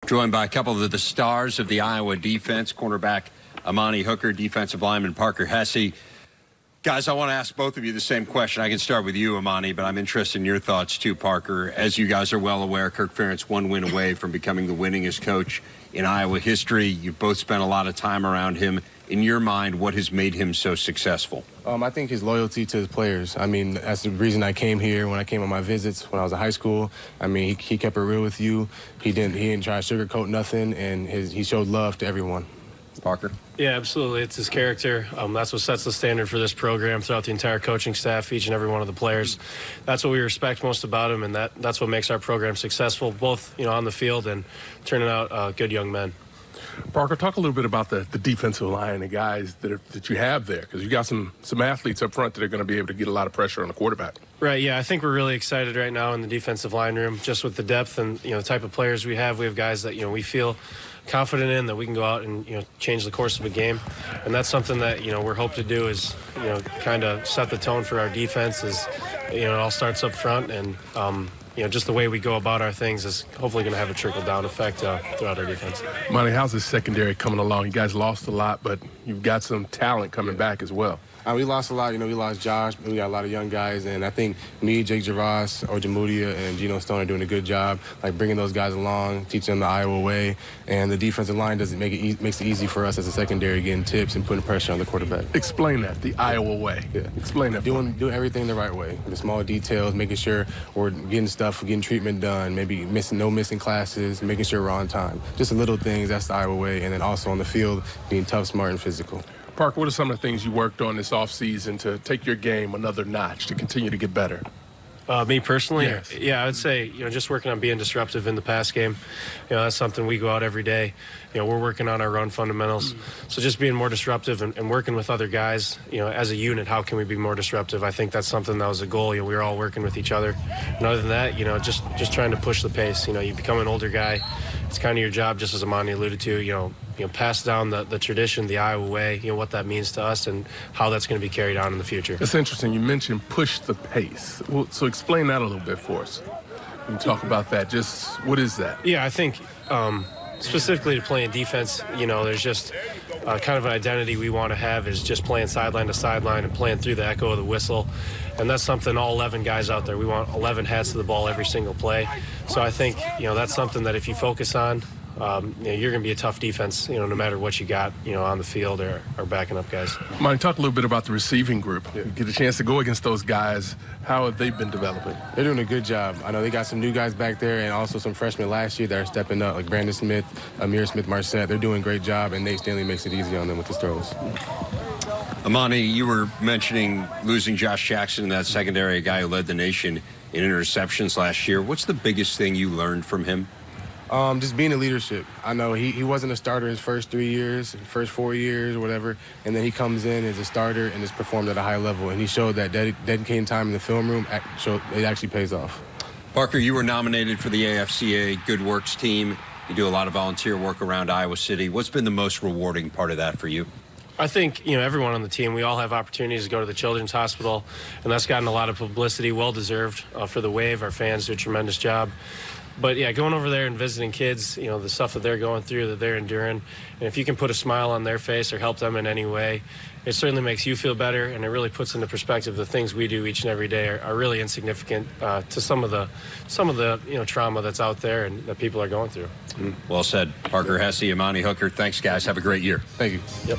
Joined by a couple of the stars of the Iowa defense, cornerback Amani, defensive lineman Parker Hesse. Guys, I want to ask both of you the same question. I can start with you, Amani, but I'm interested in your thoughts too, Parker. As you guys are well aware, Kirk Ferentz one win away from becoming the winningest coach in Iowa history. You've both spent a lot of time around him. In your mind, what has made him so successful? I think his loyalty to his players. I mean, that's the reason I came here when I came on my visits when I was in high school. I mean, he kept it real with you. He didn't try to sugarcoat nothing, and he showed love to everyone. Parker? Yeah, absolutely. It's his character. That's what sets the standard for this program throughout the entire coaching staff, each and every one of the players. That's what we respect most about him, and that's what makes our program successful, both on the field and turning out good young men. Parker, talk a little bit about the defensive line and the guys that you have there, because you got some athletes up front that are going to be able to get a lot of pressure on the quarterback. Right, yeah, I think we're really excited right now in the defensive line room, just with the depth and the type of players we have. We have guys that we feel confident in, that we can go out and change the course of a game, and that's something that we're hoping to do is kind of set the tone for our defense. Is it all starts up front, and just the way we go about our things is hopefully going to have a trickle-down effect throughout our defense. Monty, how's the secondary coming along? You guys lost a lot, but you've got some talent coming back as well. We lost a lot. We lost Josh, but we got a lot of young guys, and I think me, Jake Gervais, Ojemudia, and Geno Stone are doing a good job, like bringing those guys along, teaching them the Iowa way, and the defensive line makes it easy for us as a secondary, getting tips and putting pressure on the quarterback. Explain that, the Iowa way. Yeah. Explain that. Doing everything the right way, the small details, making sure we're getting treatment done, maybe no missing classes, making sure we're on time. Just the little things, that's the Iowa way, and then also on the field, being tough, smart, and physical. Parker, what are some of the things you worked on this offseason to take your game another notch, to continue to get better? Me personally? Yes. Yeah, I would say, just working on being disruptive in the pass game. That's something we go out every day. We're working on our run fundamentals. So just being more disruptive and working with other guys, as a unit, how can we be more disruptive? I think that's something that was a goal. We were all working with each other. And other than that, just trying to push the pace. You become an older guy. It's kind of your job, just as Amani alluded to, pass down the tradition, the Iowa way, what that means to us and how that's going to be carried on in the future. That's interesting. You mentioned push the pace. Well, so explain that a little bit for us. When you talk about that, just what is that? Yeah, I think specifically to playing defense, there's just kind of an identity we want to have is just playing sideline to sideline and playing through the echo of the whistle. And that's something all 11 guys out there, we want 11 hats to the ball every single play. So I think, that's something that if you focus on, you're going to be a tough defense, no matter what you got, on the field or backing up guys. Monty, talk a little bit about the receiving group. You get a chance to go against those guys. How have they been developing? They're doing a good job. I know they got some new guys back there and also some freshmen last year that are stepping up, like Brandon Smith, Amir Smith-Marset. They're doing a great job, and Nate Stanley makes it easy on them with his throws. Amani, you were mentioning losing Josh Jackson in that secondary, a guy who led the nation in interceptions last year. What's the biggest thing you learned from him? Just being a leadership. I know he wasn't a starter his first 3 years, first 4 years or whatever, and then he comes in as a starter and has performed at a high level, and he showed that dedicating time in the film room, it actually pays off. Parker, you were nominated for the AFCA Good Works team. You do a lot of volunteer work around Iowa City. What's been the most rewarding part of that for you? I think, everyone on the team, we all have opportunities to go to the Children's Hospital, and that's gotten a lot of publicity, well-deserved for the Wave. Our fans do a tremendous job. But, yeah, going over there and visiting kids, the stuff that they're going through, that they're enduring, and if you can put a smile on their face or help them in any way, it certainly makes you feel better, and it really puts into perspective the things we do each and every day are really insignificant to some of the trauma that's out there and that people are going through. Well said. Parker Hesse, Amani Hooker, thanks, guys. Have a great year. Thank you. Yep.